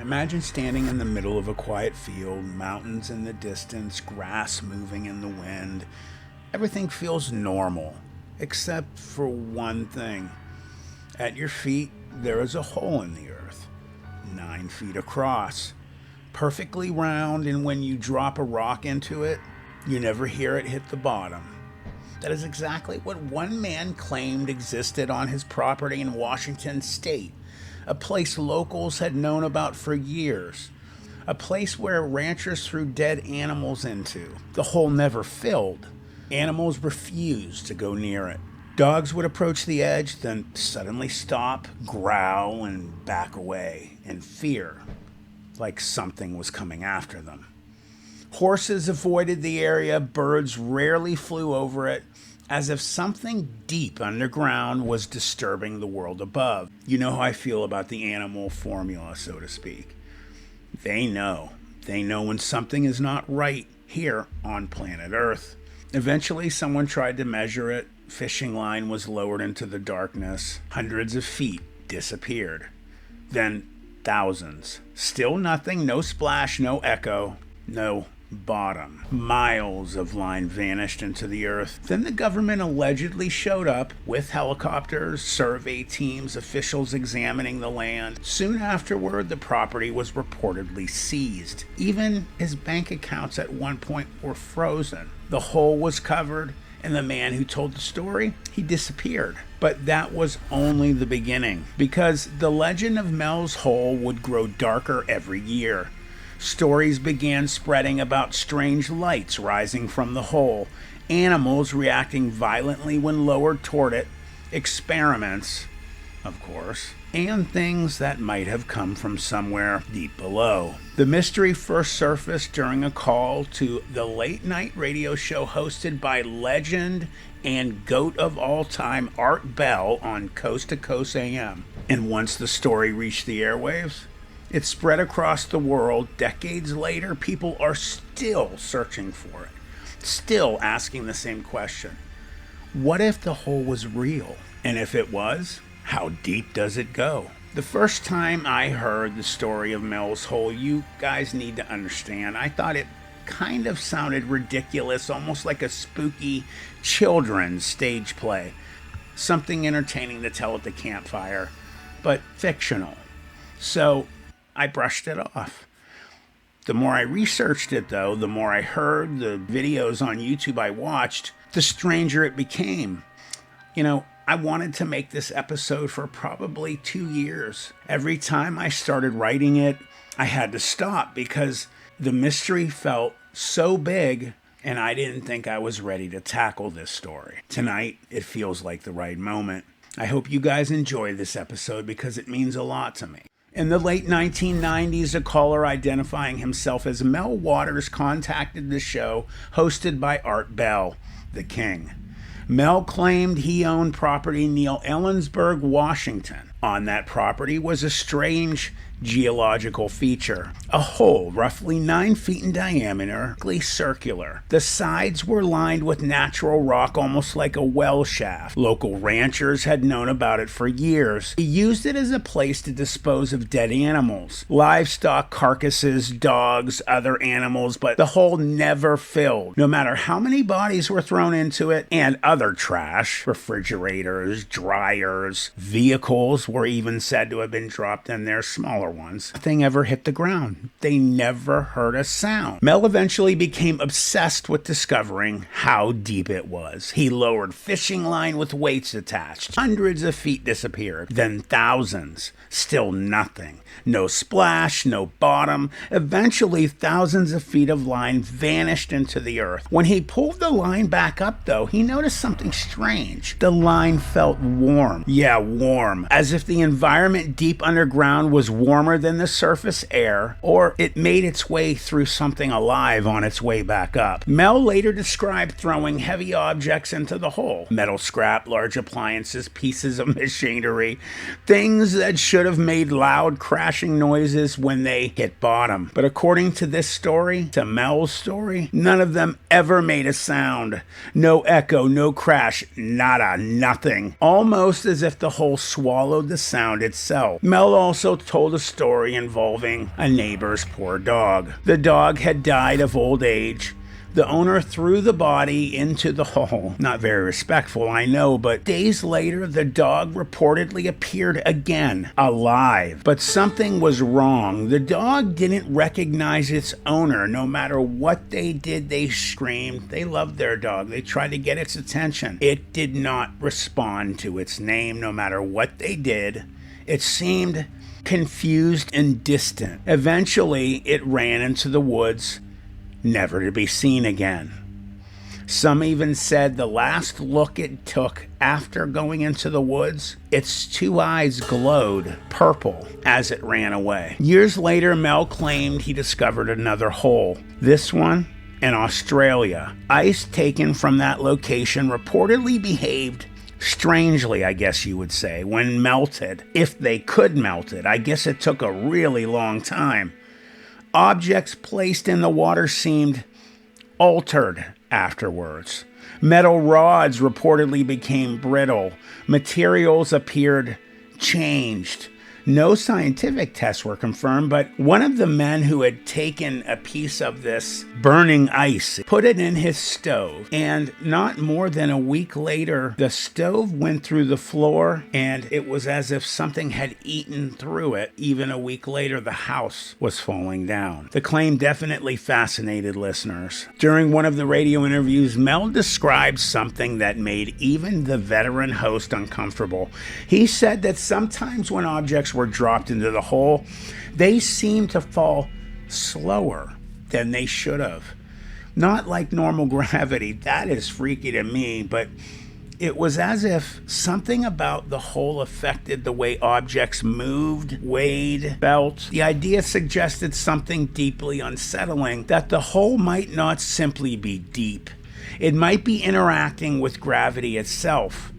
Imagine standing in the middle of a quiet field, mountains in the distance, grass moving in the wind. Everything feels normal, except for one thing. At your feet, there is a hole in the earth, 9 feet across, perfectly round, and when you drop a rock into it, you never hear it hit the bottom. That is exactly what one man claimed existed on his property in Washington state, a place locals had known about for years, a place where ranchers threw dead animals into. The hole never filled. Animals refused to go near it. Dogs would approach the edge, then suddenly stop, growl, and back away in fear, like something was coming after them. Horses avoided the area, birds rarely flew over it, as if something deep underground was disturbing the world above. You know how I feel about the animal formula, so to speak. They know. They know when something is not right here on planet Earth. Eventually, someone tried to measure it. Fishing line was lowered into the darkness. Hundreds of feet disappeared. Then thousands. Still nothing, no splash, no echo, no bottom. Miles of line vanished into the earth. Then the government allegedly showed up with helicopters, survey teams, officials examining the land. Soon afterward, the property was reportedly seized. Even his bank accounts at one point were frozen. The hole was covered, and the man who told the story, he disappeared. But that was only the beginning, because the legend of Mel's Hole would grow darker every year. Stories began spreading about strange lights rising from the hole, animals reacting violently when lowered toward it, experiments, of course, and things that might have come from somewhere deep below. The mystery first surfaced during a call to the late-night radio show hosted by legend and goat of all time Art Bell on Coast to Coast AM. And once the story reached the airwaves, it spread across the world. Decades later, people are still searching for it, still asking the same question. What if the hole was real? And if it was, how deep does it go? The first time I heard the story of Mel's Hole, you guys need to understand, I thought it kind of sounded ridiculous, almost like a spooky children's stage play. Something entertaining to tell at the campfire, but fictional. So I brushed it off. The more I researched it, though, the more I heard, the videos on YouTube I watched, the stranger it became. You know, I wanted to make this episode for probably 2 years. Every time I started writing it, I had to stop because the mystery felt so big and I didn't think I was ready to tackle this story. Tonight, it feels like the right moment. I hope you guys enjoy this episode because it means a lot to me. In the late 1990s, a caller identifying himself as Mel Waters contacted the show hosted by Art Bell, the King. Mel claimed he owned property near Ellensburg, Washington. On that property was a strange geological feature. A hole roughly 9 feet in diameter, circular. The sides were lined with natural rock, almost like a well shaft. Local ranchers had known about it for years. He used it as a place to dispose of dead animals, livestock carcasses, dogs, other animals, but the hole never filled. No matter how many bodies were thrown into it, and other trash, refrigerators, dryers, vehicles were even said to have been dropped in there, smaller ones. Nothing ever hit the ground. They never heard a sound. Mel eventually became obsessed with discovering how deep it was. He lowered fishing line with weights attached. Hundreds of feet disappeared. Then thousands. Still nothing. No splash, no bottom. Eventually, thousands of feet of line vanished into the earth. When he pulled the line back up, though, he noticed something strange. The line felt warm. Yeah, warm. As if the environment deep underground was warmer than the surface air, or it made its way through something alive on its way back up. Mel later described throwing heavy objects into the hole. Metal scrap, large appliances, pieces of machinery, things that should have made loud crashing noises when they hit bottom. But according to this story, to Mel's story, none of them ever made a sound. No echo, no crash, nada, nothing. Almost as if the hole swallowed the sound itself. Mel also told a story involving a neighbor's poor dog. The dog had died of old age. The owner threw the body into the hole. Not very respectful, I know, but days later, the dog reportedly appeared again, alive. But something was wrong. The dog didn't recognize its owner. No matter what they did, they screamed. They loved their dog. They tried to get its attention. It did not respond to its name, no matter what they did. It seemed confused and distant. Eventually, it ran into the woods, never to be seen again. Some even said the last look it took after going into the woods, its two eyes glowed purple as it ran away. Years later, Mel claimed he discovered another hole. This one in Australia. Ice taken from that location reportedly behaved strangely, I guess you would say, when melted. If they could melt it. I guess it took a really long time. Objects placed in the water seemed altered afterwards. Metal rods reportedly became brittle. Materials appeared changed. No scientific tests were confirmed, but one of the men who had taken a piece of this burning ice put it in his stove, and not more than a week later, the stove went through the floor, and it was as if something had eaten through it. Even a week later, the house was falling down. The claim definitely fascinated listeners. During one of the radio interviews, Mel described something that made even the veteran host uncomfortable. He said that sometimes when objects were dropped into the hole, they seemed to fall slower than they should have. Not like normal gravity, that is freaky to me, but it was as if something about the hole affected the way objects moved, weighed, felt. The idea suggested something deeply unsettling, that the hole might not simply be deep. It might be interacting with gravity itself.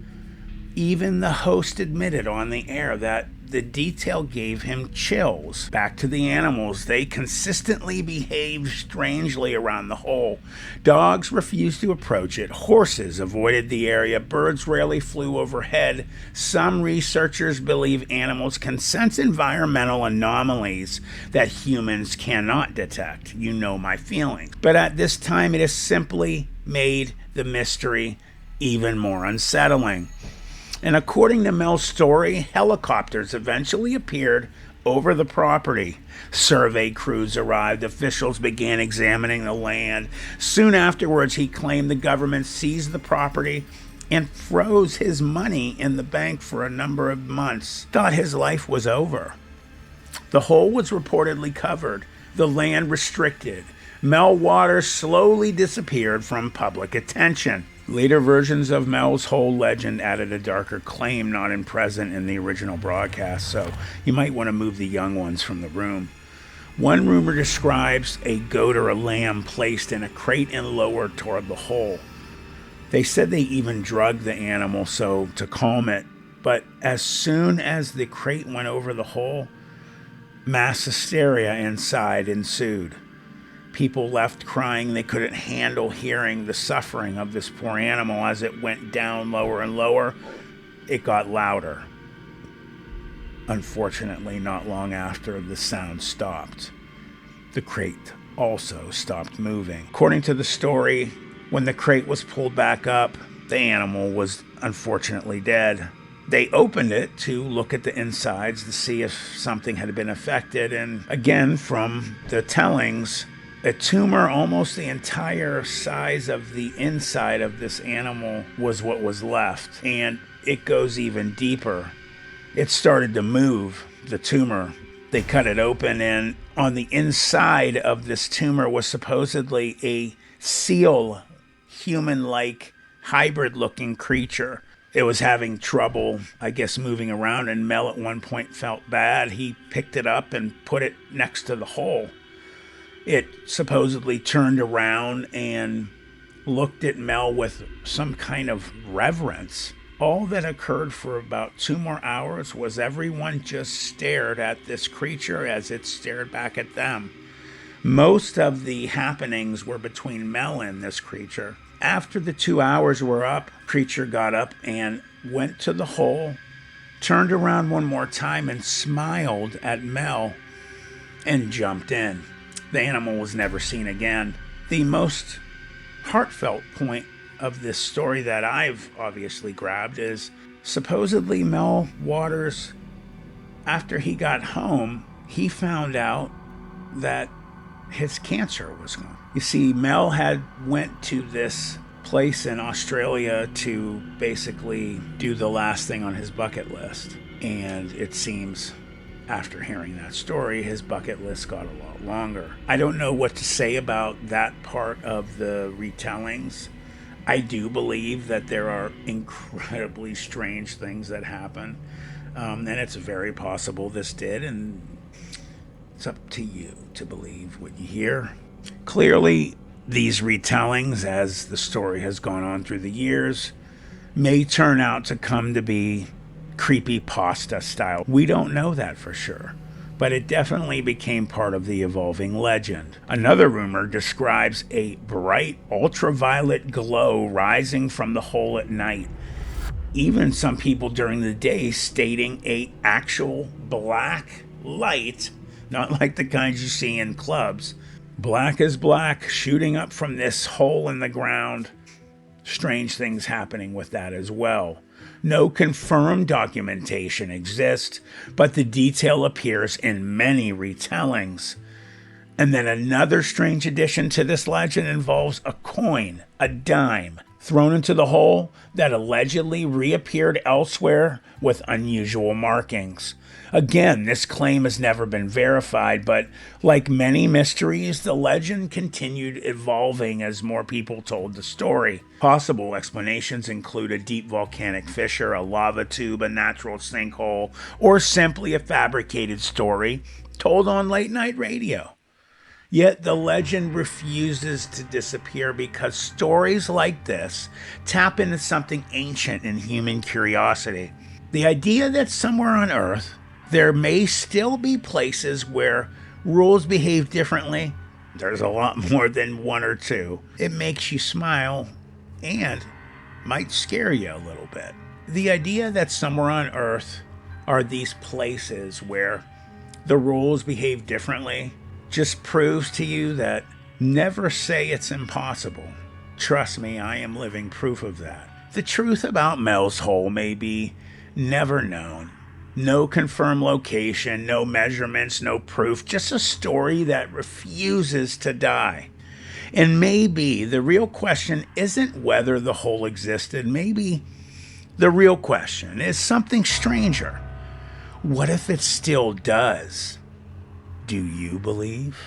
Even the host admitted on the air that the detail gave him chills. Back to the animals. They consistently behaved strangely around the hole. Dogs refused to approach it. Horses avoided the area. Birds rarely flew overhead. Some researchers believe animals can sense environmental anomalies that humans cannot detect. You know my feelings. But at this time, it has simply made the mystery even more unsettling. And according to Mel's story, helicopters eventually appeared over the property. Survey crews arrived. Officials began examining the land. Soon afterwards, he claimed the government seized the property and froze his money in the bank for a number of months. Thought his life was over. The hole was reportedly covered, the land restricted. Mel Waters slowly disappeared from public attention. Later versions of Mel's whole legend added a darker claim not present in the original broadcast, so you might want to move the young ones from the room. One rumor describes a goat or a lamb placed in a crate and lowered toward the hole. They said they even drugged the animal to calm it, but as soon as the crate went over the hole, mass hysteria inside ensued. People left crying. They couldn't handle hearing the suffering of this poor animal. As it went down lower and lower, it got louder. Unfortunately, not long after, the sound stopped. The crate also stopped moving. According to the story, when the crate was pulled back up, the animal was unfortunately dead. They opened it to look at the insides to see if something had been affected, and again, from the tellings, a tumor almost the entire size of the inside of this animal was what was left, and it goes even deeper. It started to move, the tumor. They cut it open, and on the inside of this tumor was supposedly a seal, human-like, hybrid-looking creature. It was having trouble, I guess, moving around, and Mel at one point felt bad. He picked it up and put it next to the hole. It supposedly turned around and looked at Mel with some kind of reverence. All that occurred for about 2 more hours was everyone just stared at this creature as it stared back at them. Most of the happenings were between Mel and this creature. After the 2 hours were up, creature got up and went to the hole, turned around one more time and smiled at Mel and jumped in. The animal was never seen again. The most heartfelt point of this story that I've obviously grabbed is supposedly Mel Waters, after he got home, he found out that his cancer was gone. You see, Mel had went to this place in Australia to basically do the last thing on his bucket list. And it seems after hearing that story, his bucket list got a lot longer. I don't know what to say about that part of the retellings. I do believe that there are incredibly strange things that happen. And it's very possible this did, and it's up to you to believe what you hear. Clearly, these retellings, as the story has gone on through the years, may turn out to come to be creepypasta style. We don't know that for sure, but it definitely became part of the evolving legend. Another rumor describes a bright ultraviolet glow rising from the hole at night. Even some people during the day stating a actual black light, not like the kinds you see in clubs. Black as black, shooting up from this hole in the ground. Strange things happening with that as well. No confirmed documentation exists, but the detail appears in many retellings. And then another strange addition to this legend involves a coin, a dime, thrown into the hole that allegedly reappeared elsewhere with unusual markings. Again, this claim has never been verified, but like many mysteries, the legend continued evolving as more people told the story. Possible explanations include a deep volcanic fissure, a lava tube, a natural sinkhole, or simply a fabricated story told on late-night radio. Yet the legend refuses to disappear because stories like this tap into something ancient in human curiosity. The idea that somewhere on Earth, there may still be places where rules behave differently. There's a lot more than one or two. It makes you smile and might scare you a little bit. The idea that somewhere on Earth are these places where the rules behave differently just proves to you that never say it's impossible. Trust me, I am living proof of that. The truth about Mel's Hole may be never known. No confirmed location, no measurements, no proof, just a story that refuses to die. And maybe the real question isn't whether the hole existed. Maybe the real question is something stranger. What if it still does? Do you believe?